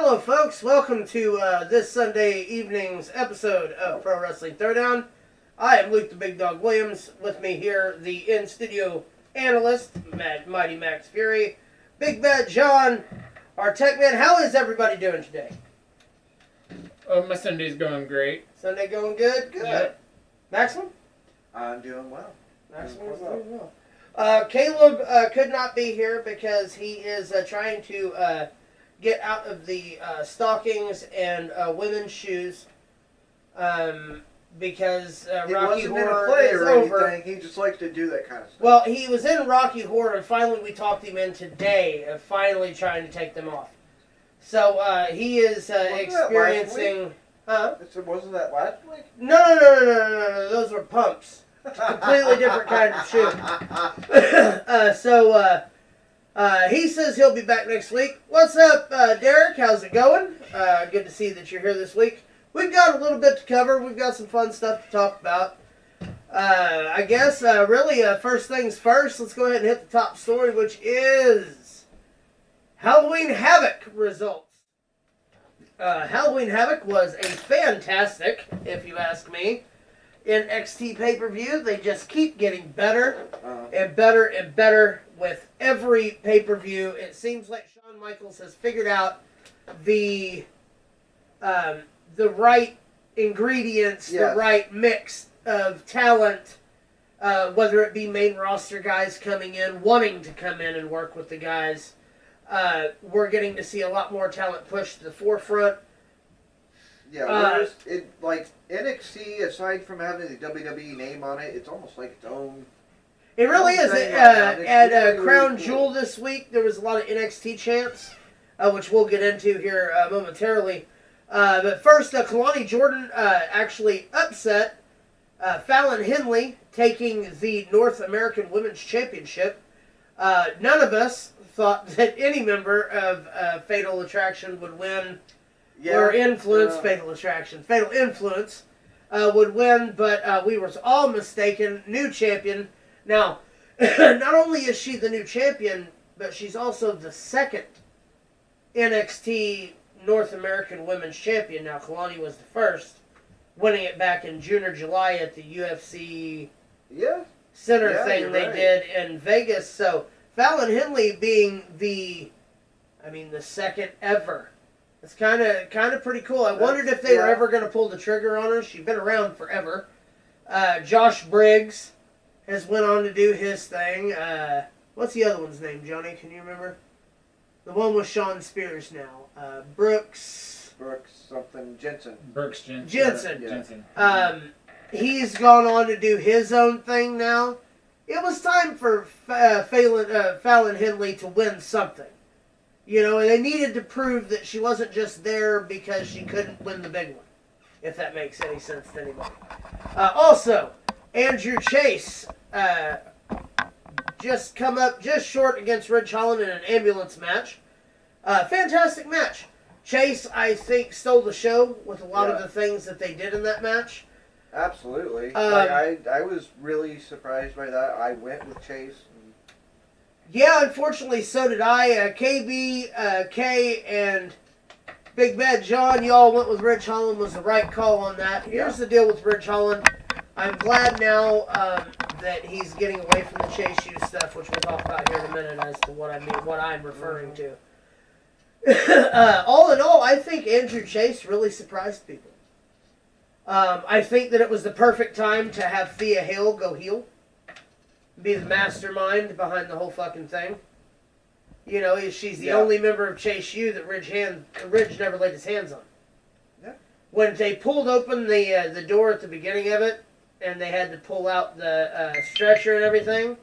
Hello, folks. Welcome to this Sunday evening's episode of Pro Wrestling Throwdown. I am Luke the Big Dog Williams. With me here, the in-studio analyst, Mighty Max Fury, Big Bad John, our tech man. How is everybody doing today? Oh, my Sunday's going great. Sunday going good? Good. Yep. Maximum? I'm doing well. Maximum's doing well. Caleb could not be here because he is trying to get out of the stockings and women's shoes because Rocky Horror is over. Anything. He just likes to do that kind of stuff. Well, he was in Rocky Horror, and finally we talked him in today of finally trying to take them off. So he is experiencing... Wasn't that last week? No. Those were pumps. Completely different kind of shoe. He says he'll be back next week. What's up, Derek? How's it going? Good to see that you're here this week. We've got a little bit to cover. We've got some fun stuff to talk about. I guess, first things first, let's go ahead and hit the top story, which is Halloween Havoc results. Halloween Havoc was a fantastic, if you ask me, NXT pay-per-view. They just keep getting better and better and better with every pay-per-view. It seems like Shawn Michaels has figured out the right ingredients, the right mix of talent, whether it be main roster guys coming in, wanting to come in and work with the guys. We're getting to see a lot more talent pushed to the forefront. Yeah, NXT, aside from having the WWE name on it, it's almost like its own. It really is. At Crown Jewel this week, there was a lot of NXT chants, which we'll get into here momentarily. But first, Kalani Jordan actually upset Fallon Henley, taking the North American Women's Championship. None of us thought that any member of Fatal Attraction would win. Or Fatal Influence would win, but we were all mistaken. New champion. Now, not only is she the new champion, but she's also the second NXT North American Women's Champion. Now, Kalani was the first, winning it back in June or July at the UFC Center thing they did in Vegas. So, Fallon Henley being the second ever. It's kind of pretty cool. I wondered if they were ever going to pull the trigger on her. She's been around forever. Josh Briggs has went on to do his thing. What's the other one's name, Johnny? Can you remember? The one with Sean Spears now. Brooks Jensen. Jensen. He's gone on to do his own thing now. It was time for Fallon Henley to win something. You know, they needed to prove that she wasn't just there because she couldn't win the big one, if that makes any sense to anybody. Also, Andrew Chase just come up just short against Ridge Holland in an ambulance match. Fantastic match. Chase, I think, stole the show with a lot of the things that they did in that match. Absolutely. I was really surprised by that. I went with Chase. Yeah, unfortunately, so did I. KB, K, and Big Bad John, y'all went with Ridge Holland, was the right call on that. Here's the deal with Ridge Holland. I'm glad now that he's getting away from the Chase U stuff, which we'll talk about here in a minute as to what I mean, what I'm referring to. All in all, I think Andrew Chase really surprised people. I think that it was the perfect time to have Thea Hale go heel. Be the mastermind behind the whole fucking thing. You know, she's the only member of Chase U that Ridge never laid his hands on. Yeah. When they pulled open the door at the beginning of it, and they had to pull out the stretcher and everything,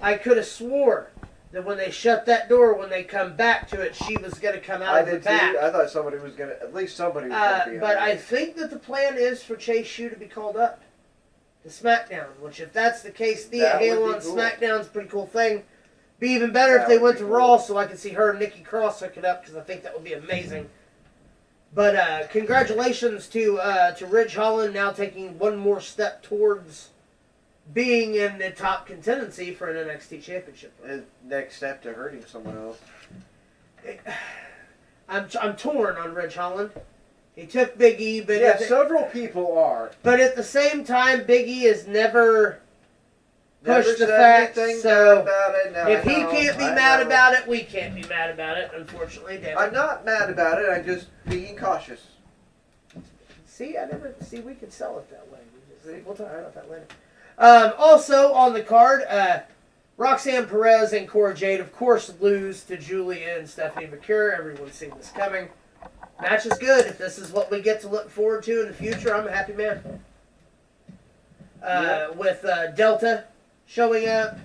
I could have swore that when they shut that door, when they come back to it, she was going to come out of the back. I thought somebody was going to, at least somebody was going to be But I think that the plan is for Chase U to be called up to SmackDown, which if that's the case, Thea Hale on SmackDown's a pretty cool thing. Be even better if they went to Raw so I could see her and Nikki Cross hook it up, because I think that would be amazing. But congratulations to Ridge Holland, now taking one more step towards being in the top contendency for an NXT championship. Next step to hurting someone else. I'm torn on Ridge Holland. He took Big E, but yeah, several people are. But at the same time, Big E has never pushed the said facts. So about it. No, if he can't be mad about it, we can't be mad about it. Unfortunately, David. I'm not mad about it. I'm just being cautious. See, we could sell it that way. We'll talk about that later. Also on the card, Roxanne Perez and Cora Jade, of course, lose to Julia and Stephanie McCure. Everyone's seen this coming. Match is good. If this is what we get to look forward to in the future, I'm a happy man. With Delta showing up,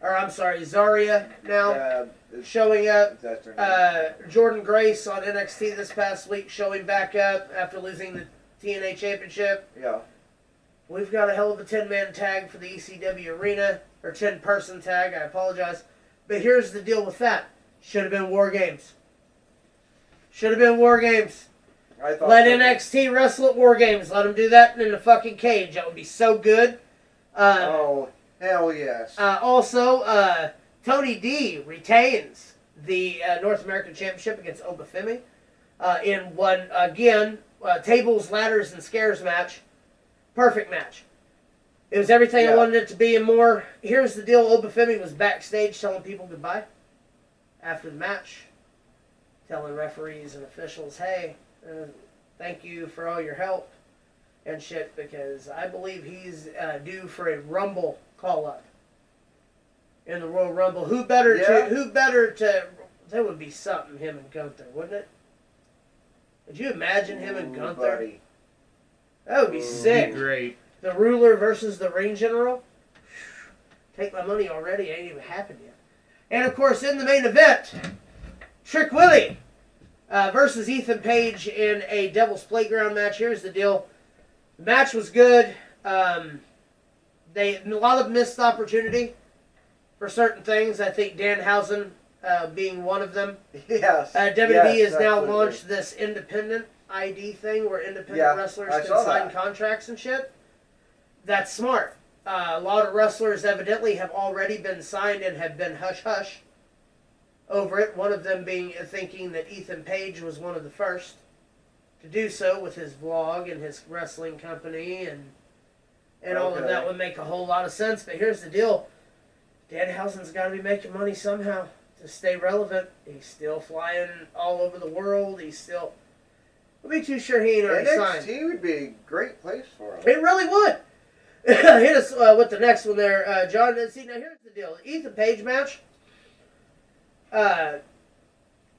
or I'm sorry, Zarya now showing up. Jordan Grace on NXT this past week showing back up after losing the TNA Championship. Yeah. We've got a hell of a 10-man tag for the ECW arena, or 10-person tag, I apologize. But here's the deal with that. Should have been War Games. Should have been War Games. Let NXT wrestle at War Games. Let them do that in the fucking cage. That would be so good. Oh, hell yes. Also, Tony D retains the North American Championship against Obafemi in one, again, tables, ladders, and scares match. Perfect match. It was everything I wanted it to be and more. Here's the deal. Obafemi was backstage telling people goodbye after the match. Telling referees and officials, hey, thank you for all your help and shit, because I believe he's due for a Rumble call-up in the Royal Rumble. Who better to, that would be something, him and Gunther, wouldn't it? Could you imagine him and Gunther? Buddy. That would be sick. Great. The Ruler versus the Ring General. Take my money already. It ain't even happened yet. And of course, in the main event, Trick Willie versus Ethan Page in a Devil's Playground match. Here's the deal. The match was good. A lot of missed opportunity for certain things. I think Danhausen being one of them. Yes. WWE has now launched this independent ID thing where independent wrestlers can sign contracts and shit. That's smart. A lot of wrestlers evidently have already been signed and have been hush-hush over it. One of them being thinking that Ethan Page was one of the first to do so with his vlog and his wrestling company, and all of that would make a whole lot of sense. But here's the deal. Danhausen's got to be making money somehow to stay relevant. He's still flying all over the world. I'll be too sure he ain't already signed. NXT would be a great place for him. It really would. Hit us with the next one there, John. See, now here's the deal. Ethan Page match.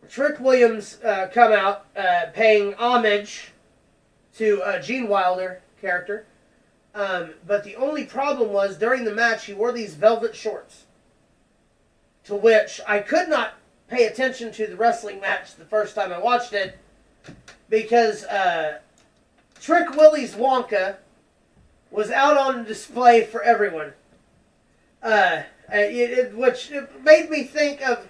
Trick Williams come out paying homage to Gene Wilder character. But the only problem was during the match he wore these velvet shorts. To which I could not pay attention to the wrestling match the first time I watched it. Because Trick Willie's Wonka was out on display for everyone. Which made me think of,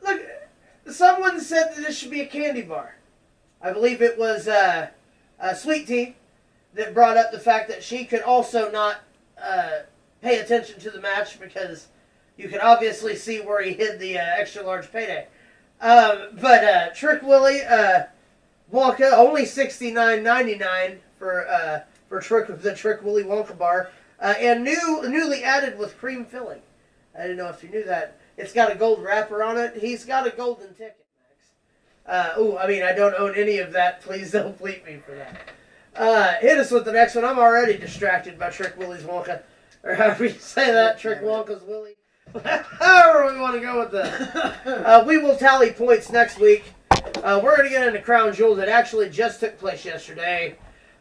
look, someone said that this should be a candy bar. I believe it was Sweet Tea that brought up the fact that she could also not pay attention to the match because you could obviously see where he hid the extra large payday. But Trick Willie, Wonka, only $69.99 for the Trick Willie Wonka bar, and newly added with cream filling. I didn't know if you knew that. It's got a gold wrapper on it. He's got a golden ticket, Max. I don't own any of that. Please don't bleep me for that. Hit us with the next one. I'm already distracted by Trick Willie's Wonka, or however you say that, Trick Wonka's Willie. However we want to go with that. We will tally points next week. We're going to get into Crown Jewel that actually just took place yesterday.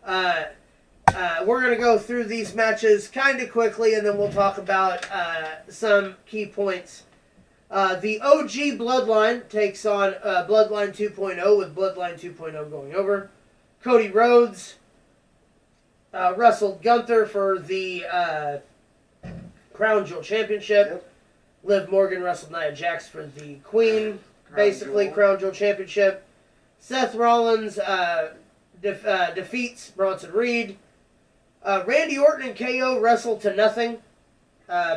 We're going to go through these matches kind of quickly, and then we'll talk about some key points. The OG Bloodline takes on Bloodline 2.0 with Bloodline 2.0 going over. Cody Rhodes wrestled Gunther for the Crown Jewel Championship. Yep. Liv Morgan wrestled Nia Jax for the Queen, Crown Jewel Championship. Seth Rollins defeats Bronson Reed. Randy Orton and KO wrestled to nothing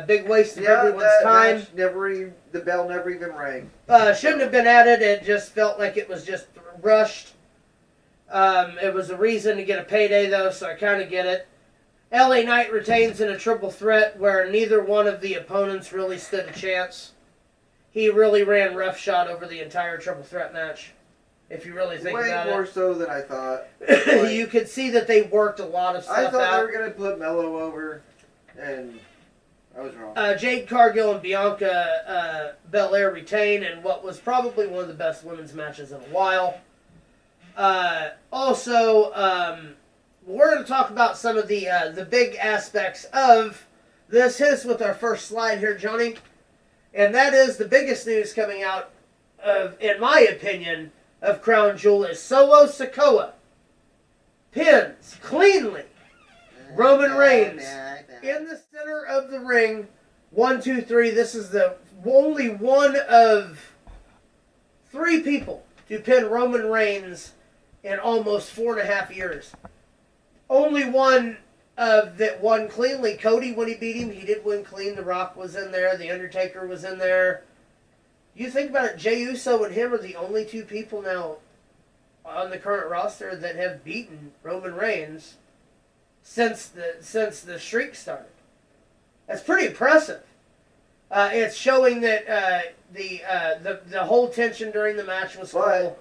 Big waste of everyone's time. Match the bell never even rang. Shouldn't have been added. It just felt like it was just rushed. It was a reason to get a payday, though, so I kind of get it. LA Knight retains in a triple threat where neither one of the opponents really stood a chance. He really ran roughshod over the entire triple threat match, if you really think about it. Way more so than I thought. You could see that they worked a lot of stuff out. I thought they were going to put Mello over, and I was wrong. Jade Cargill and Bianca Belair retain in what was probably one of the best women's matches in a while. Also, we're going to talk about some of the big aspects of this. Hit us with our first slide here, Johnny. And that is the biggest news coming out of, in my opinion, of Crown Jewel is Solo Sikoa pins cleanly Roman Reigns in the center of the ring. 1, 2, 3. This is the only one of 3 people to pin Roman Reigns in almost 4.5 years. Only one that won cleanly. Cody, when he beat him, he did win clean. The Rock was in there. The Undertaker was in there. You think about it, Jey Uso and him are the only 2 people now on the current roster that have beaten Roman Reigns since the streak started. That's pretty impressive. It's showing that the whole tension during the match was cool.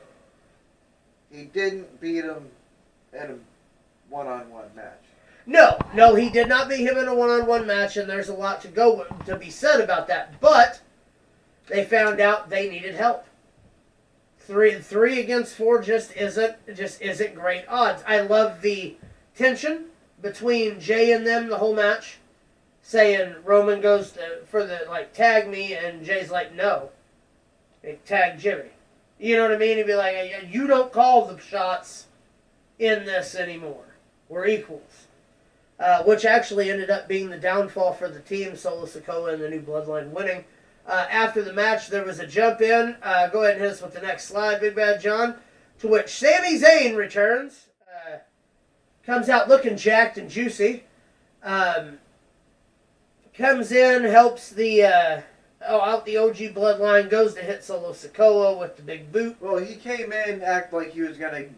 He didn't beat him in a one-on-one match. No, he did not beat him in a one-on-one match, and there's a lot to be said about that. But they found out they needed help. 3 against 4 just isn't great odds. I love the tension between Jay and them the whole match, saying Roman goes for the tag me, and Jay's like no, tag Jimmy. You know what I mean? He'd be like, you don't call the shots in this anymore. We're equals. Which actually ended up being the downfall for the team, Solo Sikoa and the New Bloodline winning. After the match, there was a jump in. Go ahead and hit us with the next slide, Big Bad John. To which Sami Zayn returns. Comes out looking jacked and juicy. Comes in, helps out the OG Bloodline, goes to hit Solo Sikoa with the big boot. Well, he came in, act like he was going to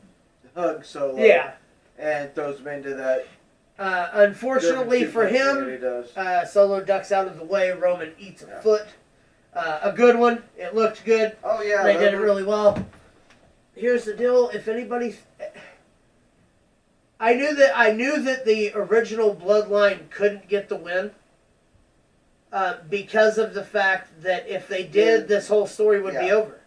hug Solo. Yeah. And throws him into that. Unfortunately for him, Solo ducks out of the way. Roman eats a foot. A good one. It looked good. Oh, yeah. They did it really well. Here's the deal. If anybody... I knew that the original Bloodline couldn't get the win. Because of the fact that if they did, this whole story would be over.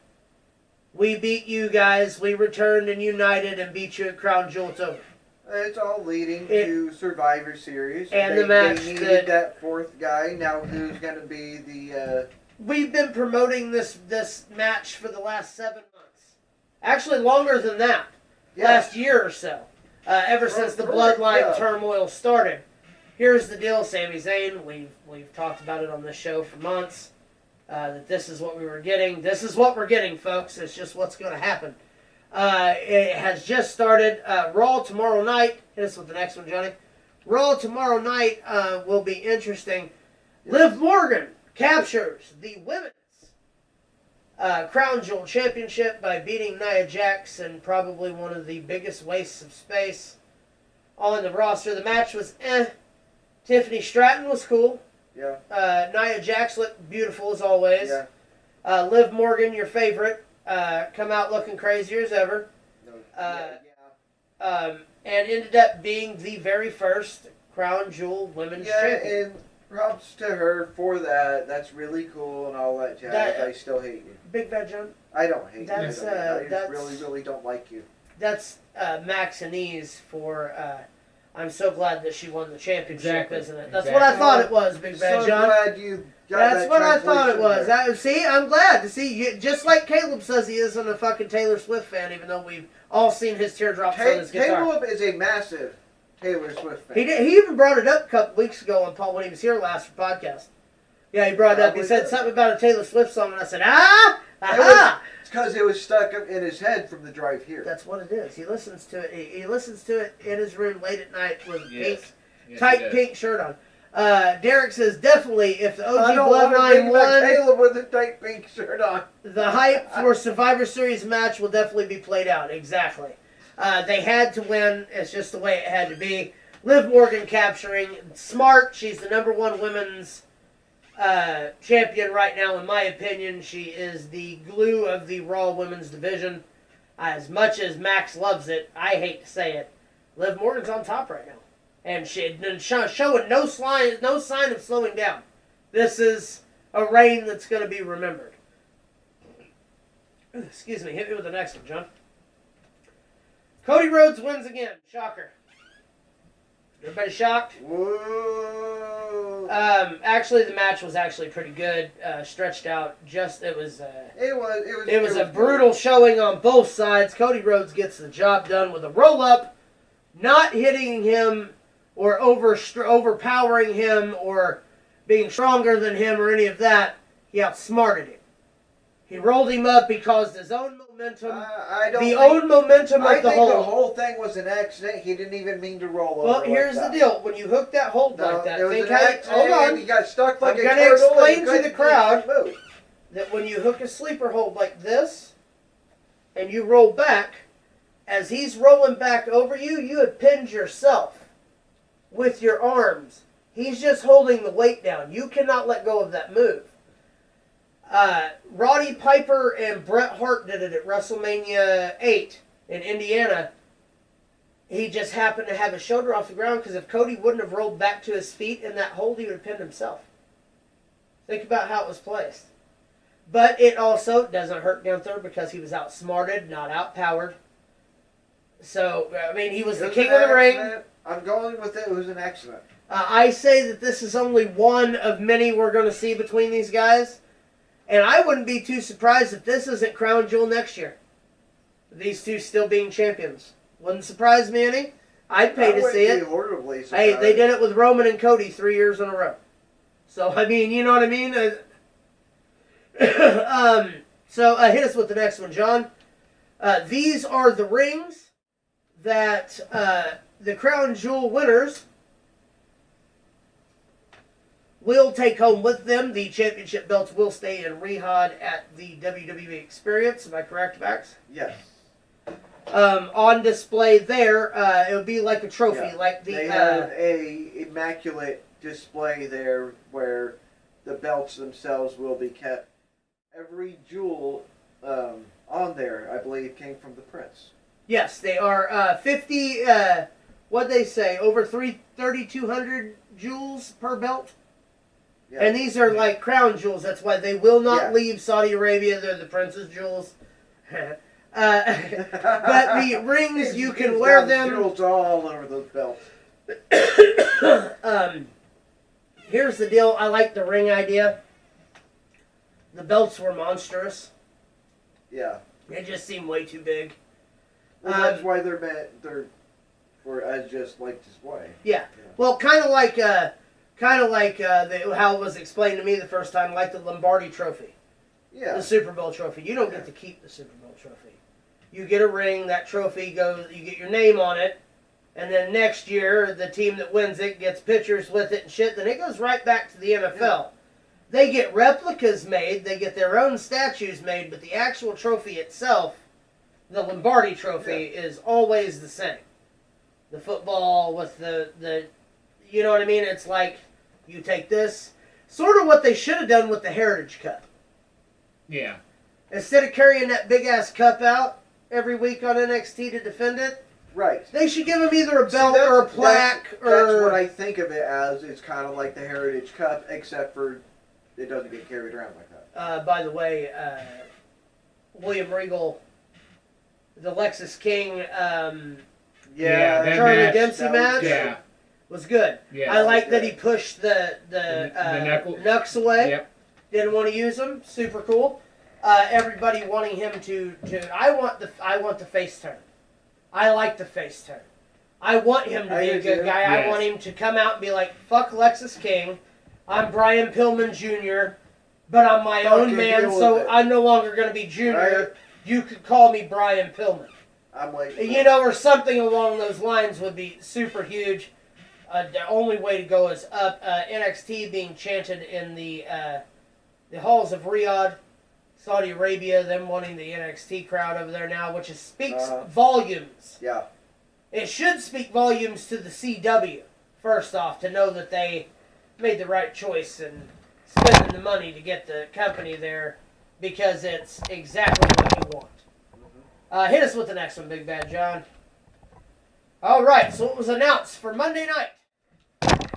We beat you guys. We returned and united and beat you at Crown Jewel. It's over. It's all leading to Survivor Series. And the match they needed that 4th guy. Now who's going to be the... We've been promoting this match for the last 7 months. Actually, longer than that. Yeah. Last year or so. Ever since the Bloodline turmoil started. Here's the deal, Sami Zayn. We've talked about it on this show for months. That this is what we were getting. This is what we're getting, folks. It's just what's going to happen. It has just started. Raw tomorrow night. Hit us with the next one, Johnny. Raw tomorrow night will be interesting. Liv Morgan captures the women's Crown Jewel Championship by beating Nia Jax in probably one of the biggest wastes of space on the roster. The match was Tiffany Stratton was cool. Yeah. Nia Jax looked beautiful as always. Yeah. Liv Morgan, your favorite, come out looking crazier as ever. And ended up being the very first Crown Jewel Women's Champion. And props to her for that. That's really cool and all that jazz. I still hate you. Big Bad John? I don't hate you. I That's really, really don't like you. That's Maxinese for... I'm so glad that she won the championship, isn't it? That's what I thought it was, Big Bad John. Glad you got That's what I thought it was. I'm glad to see you. Just like Caleb says he isn't a fucking Taylor Swift fan, even though we've all seen his teardrops on his guitar. Caleb is a massive Taylor Swift fan. He even brought it up a couple weeks ago on Paul when he was here last podcast. Yeah, he brought it up. He said something about a Taylor Swift song, and I said, It's because it was stuck in his head from the drive here. That's what it is. He listens to it. He listens to it in his room late at night with a tight pink shirt on. Derek says definitely if the OG I don't want to Bloodline bring back won, Caleb with a tight pink shirt on. the hype for Survivor Series match will definitely be played out. Exactly. They had to win. It's just the way it had to be. Liv Morgan capturing. Smart. She's the #1 women's champion right now, in my opinion. She is the glue of the Raw women's division. As much as Max loves it, I hate to say it, Liv Morgan's on top right now. And she's showing no sign of slowing down. This is a reign that's going to be remembered. Excuse me. Hit me with the next one, John. Cody Rhodes wins again. Shocker. Everybody shocked? Whoa. Actually, the match was actually pretty good. Stretched out. It was a brutal showing on both sides. Cody Rhodes gets the job done with a roll up, not hitting him or overpowering him or being stronger than him or any of that. He outsmarted him. He rolled him up. He caused his own momentum. I think the whole thing was an accident. He didn't even mean to roll over. Well, here's the deal. When you hook that hold like that, hold on. He got stuck like I'm a going to turtle. explain to the crowd that when you hook a sleeper hold like this and you roll back, as he's rolling back over you, you have pinned yourself with your arms. He's just holding the weight down. You cannot let go of that move. Roddy Piper and Bret Hart did it at WrestleMania 8 in Indiana. He just happened to have his shoulder off the ground because if Cody wouldn't have rolled back to his feet in that hold, he would have pinned himself. Think about how it was placed. But it also doesn't hurt down third because he was outsmarted, not outpowered. So, I mean, he was the king of the ring. I'm going with it. It was an accident. I say that this is only one of many we're going to see between these guys. And I wouldn't be too surprised if this isn't Crown Jewel next year. These two still being champions. Wouldn't surprise me any. I'd pay to see it. Hey, they did it with Roman and Cody 3 years in a row. So, I mean, you know what I mean? So, hit us with the next one, John. These are the rings that the Crown Jewel winners will take home with them. The championship belts will stay in Riyadh at the WWE Experience. Am I correct, Max? Yes. On display there, it would be like a trophy, they have a immaculate display there where the belts themselves will be kept. Every jewel on there, I believe, came from the Prince. Yes, they are 50. What'd they say? Over 3,200 jewels per belt. Yeah. And these are like crown jewels. That's why they will not leave Saudi Arabia. They're the Prince's jewels. But the rings, you can wear them. Jewels all over those belts. Here's the deal. I like the ring idea. The belts were monstrous. Yeah. They just seem way too big. Well, that's why they're for as just like display. Yeah. Well, kind of like how it was explained to me the first time, like the Lombardi Trophy. Yeah. The Super Bowl trophy. You don't get to keep the Super Bowl trophy. You get a ring. That trophy goes. You get your name on it, and then next year the team that wins it gets pictures with it and shit. Then it goes right back to the NFL. Yeah. They get replicas made. They get their own statues made, but the actual trophy itself, the Lombardi Trophy, is always the same. The football with the you know what I mean? It's like you take this, sort of what they should have done with the Heritage Cup. Yeah. Instead of carrying that big-ass cup out every week on NXT to defend it, right? They should give them either a belt or a plaque. That's what I think of it as. It's kind of like the Heritage Cup, except for it doesn't get carried around like that. By the way, William Regal, the Lexus King, Charlie Dempsey match was good. Yeah, I like that he pushed the knucks away. Yep. Didn't want to use them. Super cool. Everybody wanting him to. I want the face turn. I like the face turn. I want him to be a good guy. Yes. I want him to come out and be like, "Fuck Lexus King. I'm Brian Pillman Jr., but I'm my own man, so I'm no longer going to be Junior. Right. You could call me Brian Pillman." I'm like, or something along those lines would be super huge. The only way to go is up. NXT being chanted in the halls of Riyadh, Saudi Arabia, them wanting the NXT crowd over there now, which speaks volumes. Yeah. It should speak volumes to the CW, first off, to know that they made the right choice in spending the money to get the company there, because it's exactly what you want. Hit us with the next one, Big Bad John. All right, so it was announced for Monday night.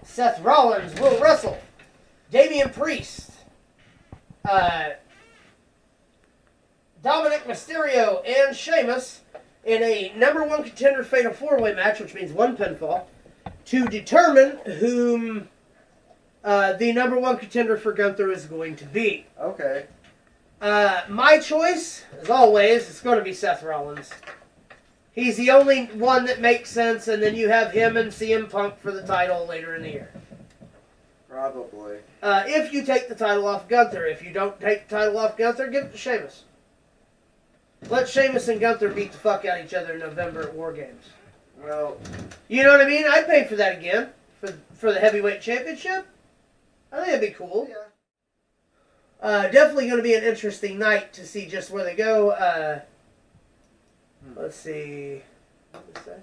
Seth Rollins will wrestle Damian Priest, Dominic Mysterio, and Sheamus in a number one contender fatal four-way match, which means one pinfall, to determine whom the number one contender for Gunther is going to be. Okay. My choice, as always, is going to be Seth Rollins. He's the only one that makes sense, and then you have him and CM Punk for the title later in the year. Probably. If you take the title off Gunther. If you don't take the title off Gunther, give it to Sheamus. Let Sheamus and Gunther beat the fuck out of each other in November at War Games. Well, you know what I mean? I'd pay for that again. For the heavyweight championship. I think it'd be cool. yeah. Definitely going to be an interesting night to see just where they go. Let's see. What did it say?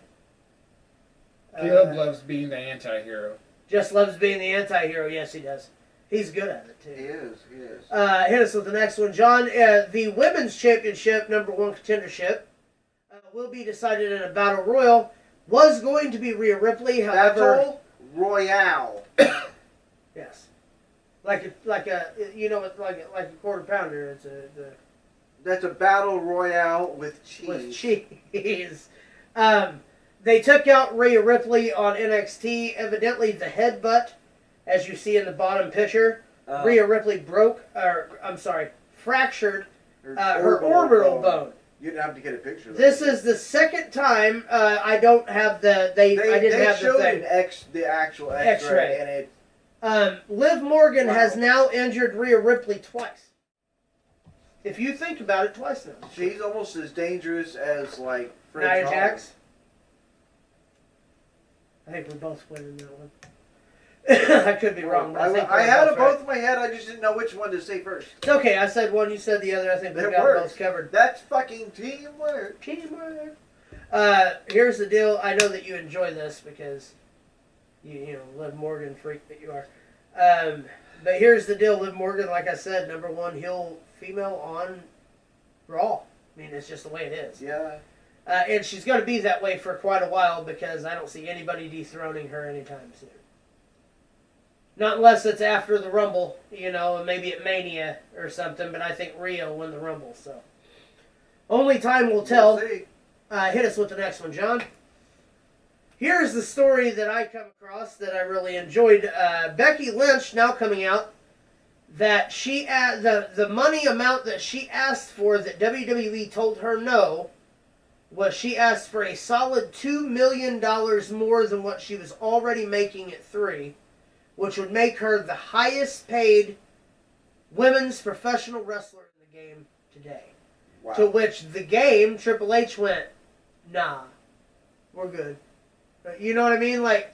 Caleb loves being the anti-hero. Just loves being the anti-hero. Yes, he does. He's good at it, too. He is. Hit us with the next one, John. The Women's Championship, number one contendership, will be decided in a Battle Royal. Was going to be Rhea Ripley, however... Battle Royale. Yes. Like a quarter pounder. It's That's a Battle Royale with cheese. With cheese. They took out Rhea Ripley on NXT. Evidently, the headbutt, as you see in the bottom picture, Rhea Ripley fractured her orbital bone. You didn't have to get a picture. This is the second time I don't have the. I didn't have the thing. The actual X-ray, and it. Liv Morgan has now injured Rhea Ripley twice. If you think about it, twice now. She's almost as dangerous as Nia Jax. I think we both win in that one. I could be wrong. But I had them both in my head. I just didn't know which one to say first. It's okay. I said one. You said the other. I think we got them both covered. That's fucking teamwork. Teamwork. Here's the deal. I know that you enjoy this because you know, Liv Morgan freak that you are. But here's the deal. Liv Morgan, like I said, number one heel female on Raw. I mean, it's just the way it is. Yeah. And she's going to be that way for quite a while because I don't see anybody dethroning her anytime soon. Not unless it's after the Rumble, you know, and maybe at Mania or something, but I think Rhea will win the Rumble, so. Only time will tell. We'll see. Hit us with the next one, John. Here's the story that I come across that I really enjoyed. Becky Lynch now coming out that she the money amount that she asked for that WWE told her no was she asked for a solid $2 million more than what she was already making at 3, which would make her the highest paid women's professional wrestler in the game today. Wow. To which the game, Triple H went, nah, we're good. You know what I mean? Like,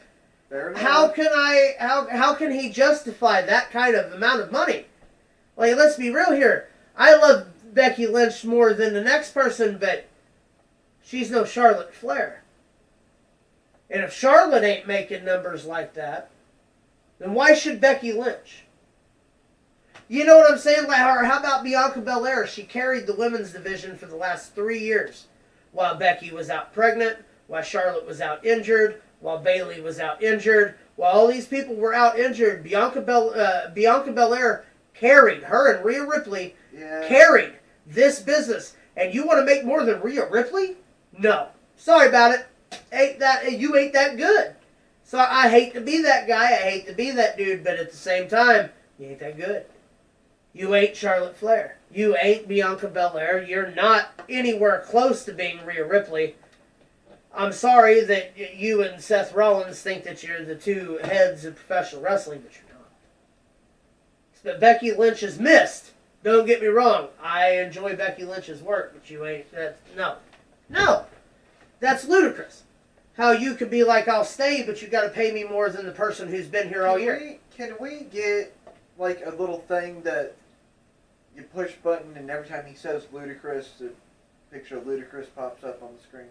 how can he justify that kind of amount of money? Like, let's be real here. I love Becky Lynch more than the next person, but she's no Charlotte Flair. And if Charlotte ain't making numbers like that, then why should Becky Lynch? You know what I'm saying? Like, or how about Bianca Belair? She carried the women's division for the last 3 years. While Becky was out pregnant, while Charlotte was out injured, while Bayley was out injured, while all these people were out injured, Bianca Belair carried, her and Rhea Ripley carried this business. And you want to make more than Rhea Ripley? No. Sorry about it. You ain't that good. So I hate to be that guy. I hate to be that dude. But at the same time, you ain't that good. You ain't Charlotte Flair. You ain't Bianca Belair. You're not anywhere close to being Rhea Ripley. I'm sorry that you and Seth Rollins think that you're the two heads of professional wrestling, but you're not. But Becky Lynch is missed. Don't get me wrong. I enjoy Becky Lynch's work, but you ain't. No. That's ludicrous. how you could be like, I'll stay, but you got to pay me more than the person who's been here all year. Can we get like a little thing that you push button and every time he says Ludacris, the picture of Ludacris pops up on the screen?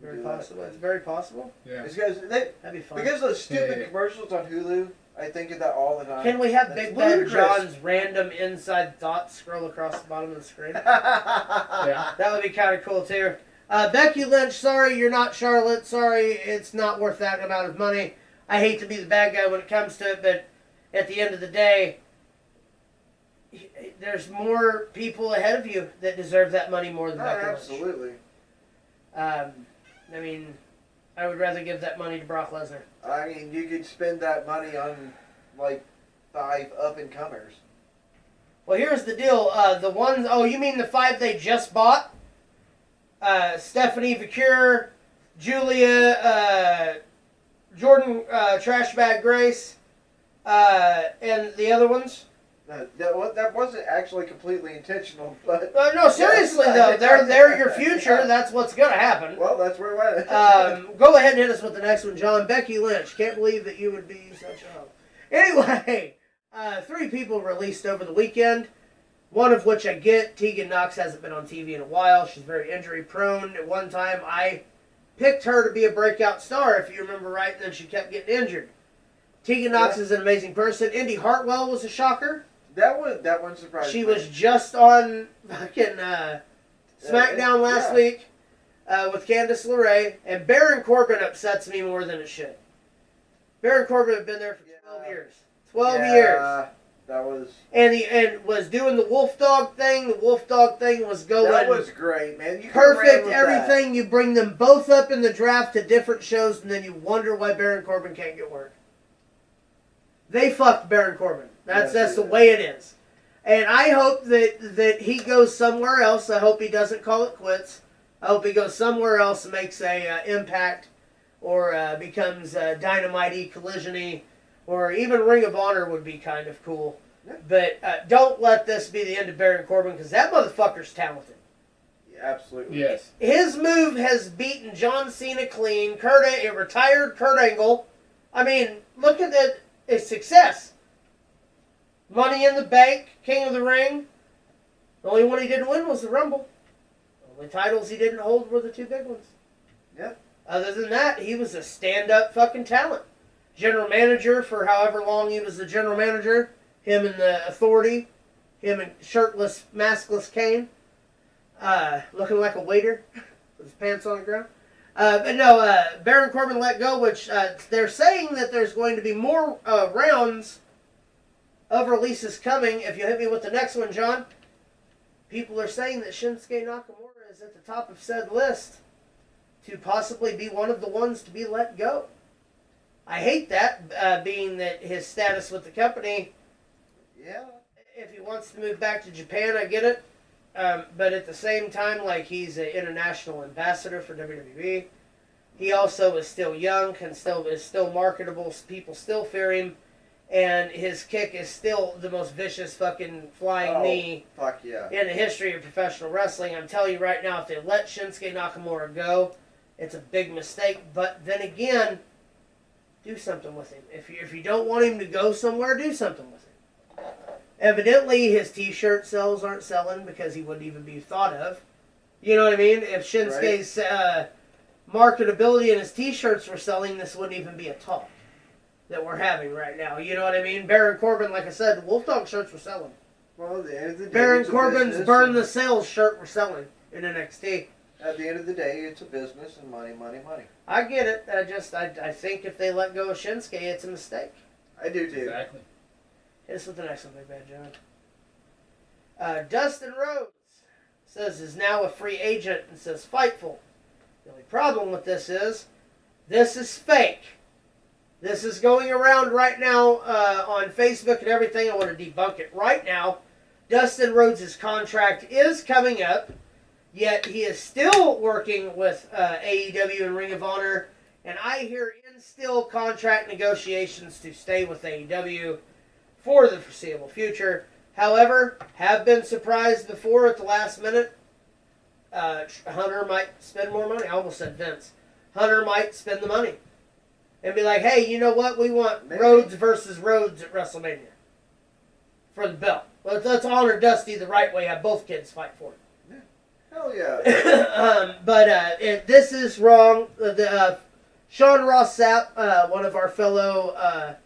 Very possible. It's very possible. Yeah. That'd be fun. Because those stupid commercials on Hulu, I think of that all the time. Can we have That's Big Bad ludicrous. John's random inside thoughts scroll across the bottom of the screen? Yeah. That would be kind of cool too. Becky Lynch, sorry you're not Charlotte. Sorry, it's not worth that amount of money. I hate to be the bad guy when it comes to it, but at the end of the day, there's more people ahead of you that deserve that money more than Becky Lynch. Absolutely. I mean, I would rather give that money to Brock Lesnar. I mean, you could spend that money on like 5 up-and-comers. Well, here's the deal. The ones, oh, you mean the 5 they just bought? Stephanie Vicure, Julia, Jordan, Trashbag Grace, and the other ones? That wasn't actually completely intentional, but... No, seriously, though. They're your future. That's what's going to happen. Well, that's where it went. Go ahead and hit us with the next one, John. Becky Lynch. Can't believe that you would be such a hoe. Anyway, 3 people released over the weekend. One of which I get. Tegan Knox hasn't been on TV in a while. She's very injury prone. At one time, I picked her to be a breakout star, if you remember right, and then she kept getting injured. Tegan Knox is an amazing person. Indy Hartwell was a shocker. That one surprised me. She was just on fucking SmackDown last week with Candice LeRae, and Baron Corbin upsets me more than it should. Baron Corbin had been there for 12 years. 12 years. That was... And was doing the Wolf Dog thing. The Wolf Dog thing was going... That was great, man. You perfect, everything. You bring them both up in the draft to different shows, and then you wonder why Baron Corbin can't get work. They fucked Baron Corbin. That's the way it is. And I hope that he goes somewhere else. I hope he doesn't call it quits. I hope he goes somewhere else and makes a impact or becomes Dynamite-y, Collision-y, or even Ring of Honor would be kind of cool. Yeah. But don't let this be the end of Baron Corbin because that motherfucker's talented. Yeah, absolutely. Yes. His move has beaten John Cena clean. A retired Kurt Angle. I mean, look at that. It's success. Money in the Bank, King of the Ring. The only one he didn't win was the Rumble. The only titles he didn't hold were the 2 big ones. Yeah. Other than that, he was a stand-up fucking talent. General manager for however long he was the general manager. Him and the Authority. Him and shirtless, maskless Kane. Looking like a waiter with his pants on the ground. But no, Baron Corbin let go, which they're saying that there's going to be more rounds of releases coming. If you hit me with the next one, John, people are saying that Shinsuke Nakamura is at the top of said list to possibly be one of the ones to be let go. I hate that, being that his status with the company. Yeah. If he wants to move back to Japan, I get it. But at the same time, like, he's an international ambassador for WWE. He also is still young, is still marketable. People still fear him. And his kick is still the most vicious fucking flying knee in the history of professional wrestling. I'm telling you right now, if they let Shinsuke Nakamura go, it's a big mistake. But then again, do something with him. If you don't want him to go somewhere, do something with him. Evidently, his T-shirt sales aren't selling because he wouldn't even be thought of. You know what I mean? If Shinsuke's marketability and his T-shirts were selling, this wouldn't even be a talk that we're having right now. You know what I mean? Baron Corbin, like I said, Wolf Dog shirts were selling. Well, at the end of the day, Baron Corbin's Burn the Sales shirt were selling in NXT. At the end of the day, it's a business and money, money, money. I get it. I think if they let go of Shinsuke, it's a mistake. I do too. Exactly. Hit us with the next one, Big Bad John. Dustin Rhodes says is now a free agent and says Fightful. The only problem with this is fake. This is going around right now on Facebook and everything. I want to debunk it right now. Dustin Rhodes' contract is coming up, yet he is still working with AEW and Ring of Honor, and I hear in still contract negotiations to stay with AEW for the foreseeable future. However, have been surprised before at the last minute. Hunter might spend more money. I almost said Vince. Hunter might spend the money and be like, hey, you know what? We want Maybe. Rhodes versus Rhodes at WrestleMania for the belt. Let's honor Dusty the right way. Have both kids fight for it. Hell yeah. This is wrong. Sean Ross Sapp, one of our fellow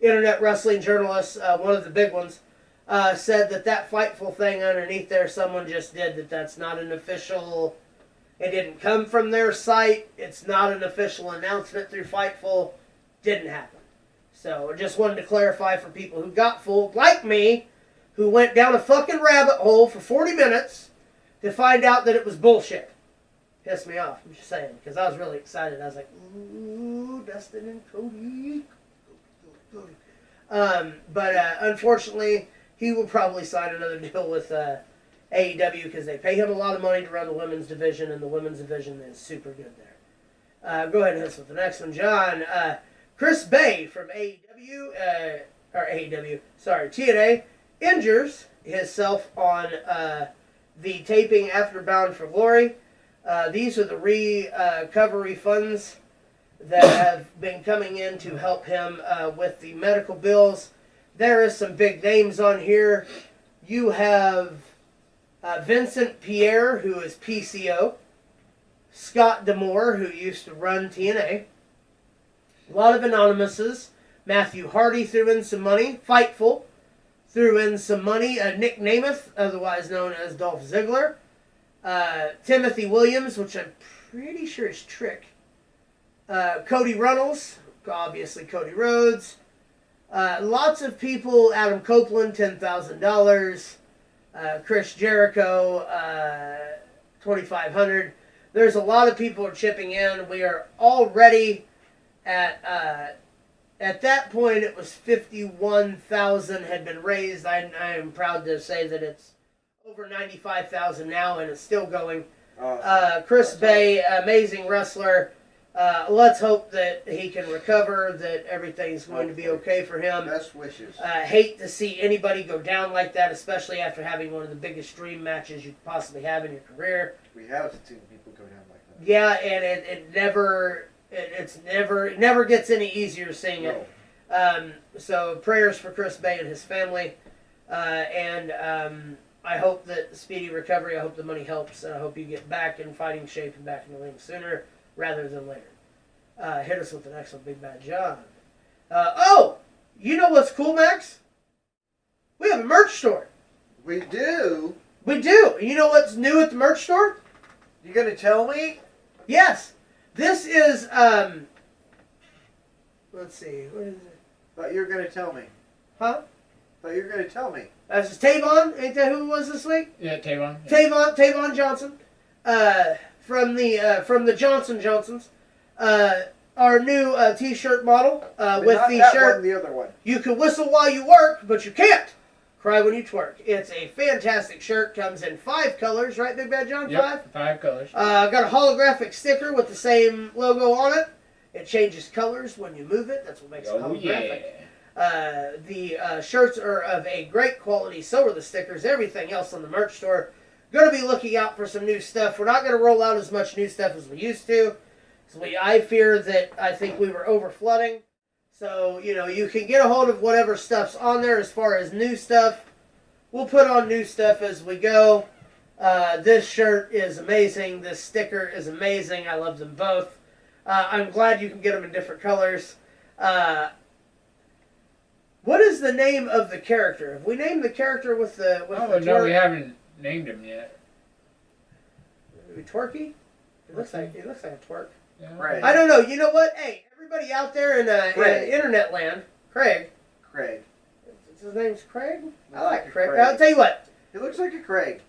internet wrestling journalists, one of the big ones, said that Fightful thing underneath there, someone just did that's not an official. It didn't come from their site. It's not an official announcement through Fightful. Didn't happen. So I just wanted to clarify for people who got fooled, like me, who went down a fucking rabbit hole for 40 minutes to find out that it was bullshit. Pissed me off, I'm just saying, because I was really excited. I was like, ooh, Dustin and Cody. But unfortunately, he will probably sign another deal with AEW because they pay him a lot of money to run the women's division, and the women's division is super good there. Go ahead and hit us with the next one, John. Chris Bay from TNA, injures himself on the taping after Bound for Glory. These are the recovery funds that have been coming in to help him with the medical bills. There is some big names on here. You have Vincent Pierre, who is PCO. Scott D'Amore, who used to run TNA. A lot of anonymouses. Matthew Hardy threw in some money. Fightful threw in some money. Nick Namath, otherwise known as Dolph Ziggler. Timothy Williams, which I'm pretty sure is Trick. Cody Runnels, obviously Cody Rhodes. Lots of people. Adam Copeland, $10,000. Chris Jericho, $2,500. There's a lot of people chipping in. We are already at that point. It was 51,000 had been raised. I am proud to say that it's over 95,000 now, and it's still going. Chris Bay, amazing wrestler. Let's hope that he can recover, that everything's going to be okay for him. Best wishes. Hate to see anybody go down like that, especially after having one of the biggest dream matches you could possibly have in your career. We have seen people go down like that. Yeah, and it never gets any easier seeing it. So prayers for Chris Bay and his family, and I hope that speedy recovery. I hope the money helps, and I hope you get back in fighting shape and back in the ring sooner rather than later. Hit us with the next one, Big Bad John. You know what's cool, Max? We have a merch store. We do? We do. You know what's new at the merch store? You gonna tell me? Yes. This is, let's see, what is it? Thought you were gonna tell me. Huh? Thought you were gonna tell me. This is Tavon. Ain't that who it was this week? Yeah, Tavon. Yeah. Tavon Johnson. From the Johnsons. Our new T-shirt model with not the that shirt. One, the other one. You can whistle while you work, but you can't cry when you twerk. It's a fantastic shirt. Comes in 5 colors, right, Big Bad John? Yep, 5 colors. Got a holographic sticker with the same logo on it. It changes colors when you move it. That's what makes it holographic. Yeah. The shirts are of a great quality. So are the stickers. Everything else on the merch store. Going to be looking out for some new stuff. We're not going to roll out as much new stuff as we used to. I think we were over flooding. So, you can get a hold of whatever stuff's on there as far as new stuff. We'll put on new stuff as we go. This shirt is amazing. This sticker is amazing. I love them both. I'm glad you can get them in different colors. What is the name of the character? Have we named the character with the no, we haven't named him yet. Maybe Twerky? It looks like a twerk. Yeah. Right. I don't know. You know what? Hey, everybody out there in internet land, Craig. His name's Craig? I like Craig. I'll tell you what. He looks like a Craig.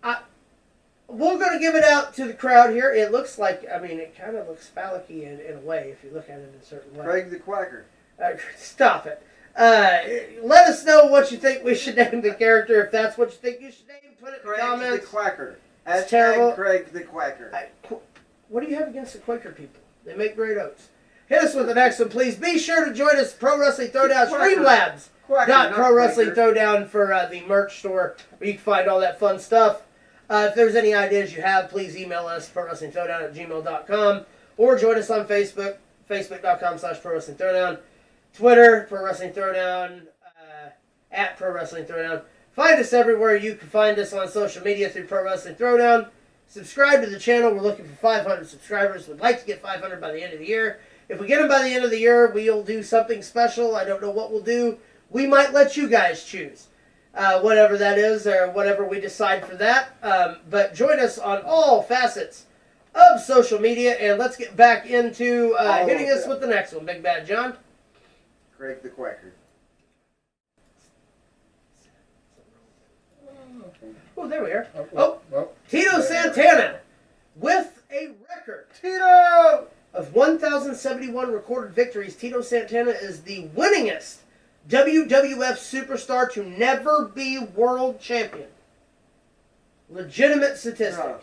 We're going to give it out to the crowd here. It looks like, it kind of looks phallic-y in a way if you look at it in a certain way. Craig the Quacker. Stop it. Let us know what you think we should name the character. If that's what you think you should name, put it in the comments. Craig the Quacker. It's terrible. Craig the Quacker. What do you have against the Quaker people? They make great oats. Hit us with the next one, please. Be sure to join us, Pro Wrestling Throwdown, Streamlabs. Pro Wrestling Throwdown for the merch store, where you can find all that fun stuff. If there's any ideas you have, please email us, ProWrestlingThrowdown@gmail.com. or join us on Facebook, facebook.com/ProWrestling Throwdown, Twitter, Pro Wrestling Throwdown, at Pro Wrestling Throwdown. Find us everywhere you can find us on social media through Pro Wrestling Throwdown. Subscribe to the channel. We're looking for 500 subscribers. We'd like to get 500 by the end of the year. If we get them by the end of the year, we'll do something special. I don't know what we'll do. We might let you guys choose whatever that is or whatever we decide for that. But join us on all facets of social media, and let's get back into hitting us with the next one. Big Bad John. Greg the Quacker. Oh, there we are. Oh, Tito Santana with a record. Tito! Of 1,071 recorded victories, Tito Santana is the winningest WWF superstar to never be world champion. Legitimate statistic. Oh.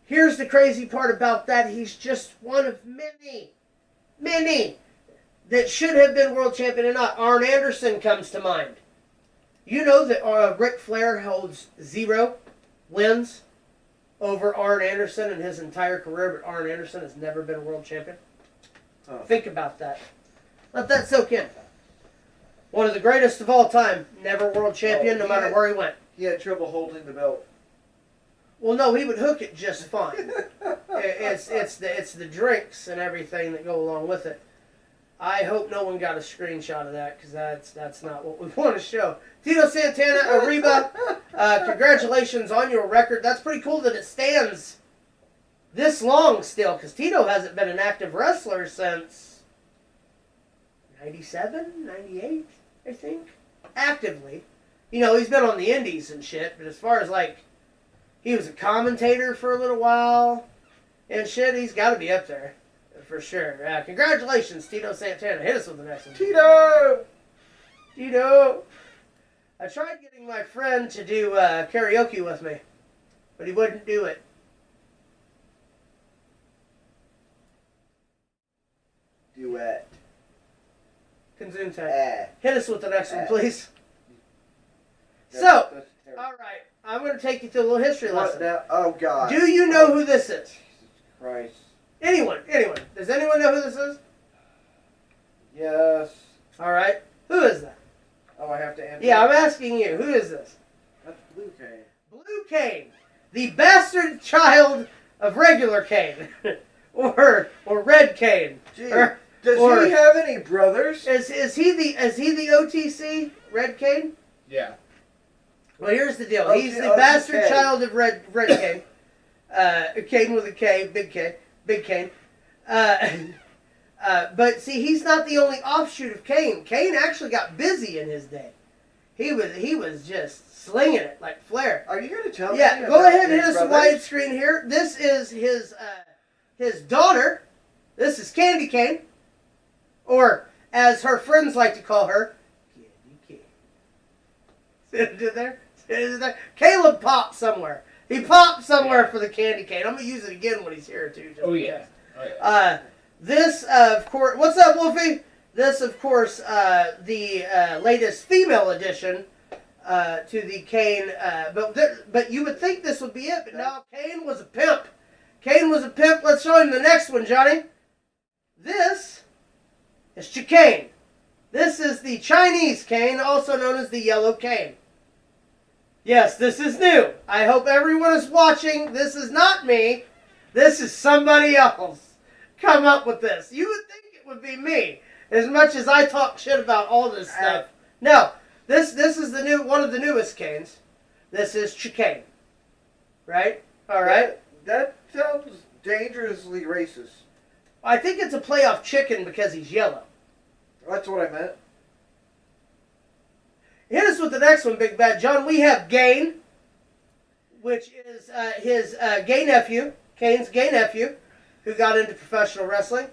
Here's the crazy part about that. He's just one of many that should have been world champion and not. Arn Anderson comes to mind. You know that Ric Flair holds 0 wins over Arn Anderson in his entire career, but Arn Anderson has never been a world champion. Oh. Think about that. Let that soak in. One of the greatest of all time, never world champion, no matter where he went. He had trouble holding the belt. Well, no, he would hook it just fine. it's the drinks and everything that go along with it. I hope no one got a screenshot of that, because that's not what we want to show. Tito Santana, Arriba, congratulations on your record. That's pretty cool that it stands this long still, because Tito hasn't been an active wrestler since 97, 98, I think. Actively. You know, he's been on the indies and shit, but as far as, like, he was a commentator for a little while and shit, he's got to be up there. For sure. Congratulations, Tito Santana. Hit us with the next one. Tito! Tito! I tried getting my friend to do karaoke with me, but he wouldn't do it. Duet. Consume time. Hit us with the next one, please. That's So, terrible. all right. I'm going to take you through a little history What lesson. now? Oh, God. Do you know who this is? Jesus Christ. Anyone. Does anyone know who this is? Yes. All right. Who is that? Oh, I have to answer. Yeah, I'm asking you. Who is this? That's Blue Cane. Blue Cane, the bastard child of regular Cane, or Red Cane. Gee, Or- does or- he have any brothers? Is he the OTC Red Cane? yeah. Well, here's the deal. Okay, He's the bastard okay. child of Red Cane. Cane with a K, big Cane. But see, he's not the only offshoot of Cane. Cane actually got busy in his day. He was just slinging it like Flair. Are you going to tell me? Yeah, go about ahead and his hit us brothers? widescreen here. This is his daughter. This is Candy Cane, or as her friends like to call her, Candy Cane. See what I did there? See what I did there? Caleb popped somewhere. He popped somewhere for the Candy Cane. I'm gonna use it again when he's here too. Just Oh because. yeah. Oh, yeah. This of course. What's up, Wolfie? This of course the latest female addition to the Cane. But you would think this would be it, but no. Cane was a pimp. Cane was a pimp. Let's show him the next one, Johnny. This is Chicane. This is the Chinese Cane, also known as the Yellow Cane. Yes, this is new. I hope everyone is watching. This is not me. This is somebody else. Come up with this. You would think it would be me, as much as I talk shit about all this stuff. No, this is the new one of the newest Canes. This is Chicane. Right? All right. That sounds dangerously racist. I think it's a playoff chicken because he's yellow. That's what I meant. Hit us with the next one, Big Bad John. We have Gain, which is his gay nephew, Kane's gay nephew, who got into professional wrestling.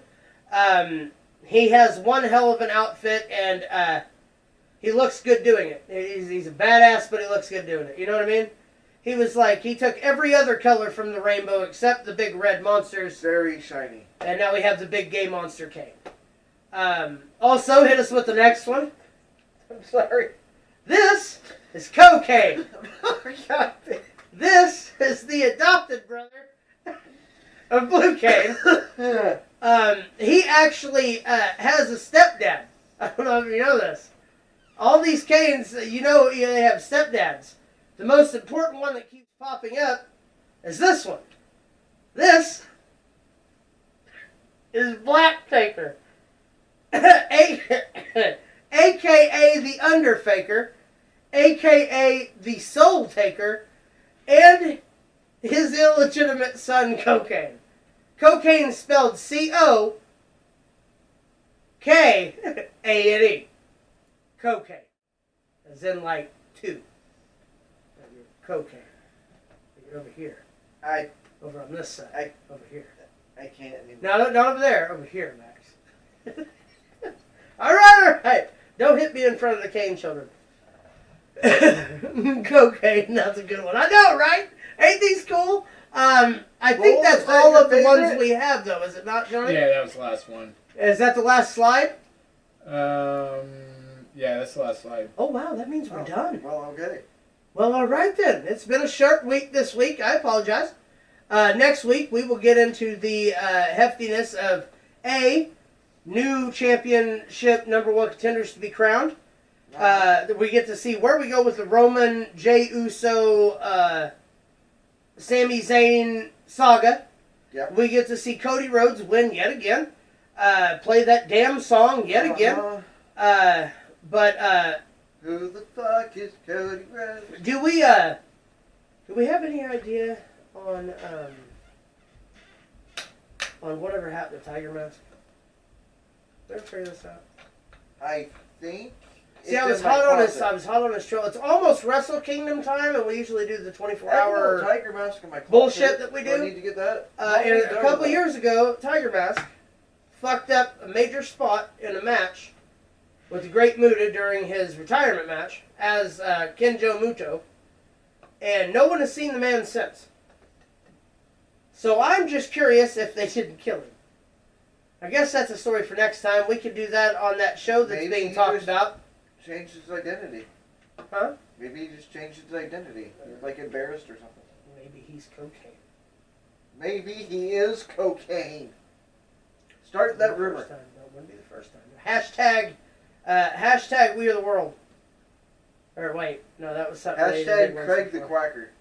He has one hell of an outfit, and he looks good doing it. He's a badass, but he looks good doing it. You know what I mean? He was like, he took every other color from the rainbow except the big red monsters. Very shiny. And now we have the big gay monster Kane. Also, hit us with the next one. I'm sorry. This is Cocaine. This is the adopted brother of blue cane. He actually has a stepdad. I don't know if you know this. All these canes, you know, they have stepdads. The most important one that keeps popping up is this one. This is Black Taker, a.k.a. the Underfaker, a.k.a. the Soul Taker, and his illegitimate son, Cocaine. Cocaine spelled C-O-K-A-N-E. Cocaine. As in, like, two. Cocaine. You're over here. Over on this side. Over here. I can't anymore. No, not over there. Over here, Max. All right. Don't hit me in front of the cane children. Cocaine, that's a good one. I know, right? Ain't these cool? I think that's all of the ones we have, though. Is it not, Johnny? Yeah, that was the last one. Is that the last slide? Yeah, that's the last slide. Oh, wow. That means we're done. Well, okay. Well, all right, then. It's been a short week this week. I apologize. Next week, we will get into the heftiness of A, new championship #1 contenders to be crowned. We get to see where we go with the Roman, Jey Uso, Sami Zayn saga. Yep. We get to see Cody Rhodes win yet again. Play that damn song yet again. Who the fuck is Cody Rhodes? Do we have any idea on whatever happened to Tiger Mask? Did I figure this out? I think. See, I was hot on his trail. It's almost Wrestle Kingdom time, and we usually do the 24-hour Tiger Mask in my closet. bullshit that we do. I need to get that. And a couple of years ago, Tiger Mask fucked up a major spot in a match with the Great Muta during his retirement match as Kenjo Muto, and no one has seen the man since. So I'm just curious if they didn't kill him. I guess that's a story for next time. We could do that on that show that's being talked about. Change his identity. Huh? Maybe he just changed his identity. He's like embarrassed or something. Maybe he's cocaine. Maybe he is cocaine. Start that rumor. That wouldn't be the first time. Hashtag We Are the World. Or wait, no, that was something. Hashtag Craig the Quacker.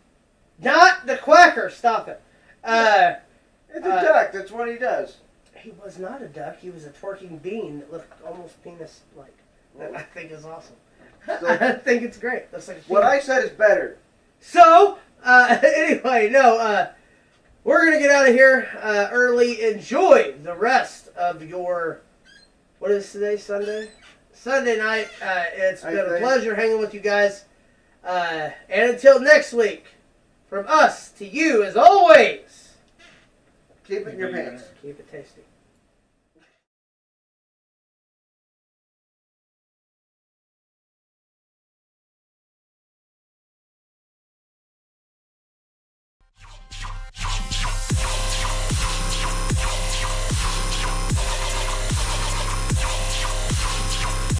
Not the Quacker. Stop it. It's a duck. That's what he does. He was not a duck. He was a twerking bean that looked almost penis-like. That I think is awesome. So, I think it's great. That's like what I said is better. So, anyway, we're going to get out of here early. Enjoy the rest of your, what is today, Sunday? Sunday night. It's been a pleasure hanging with you guys. And until next week, from us to you, as always, keep it in your pants. Keep it tasty.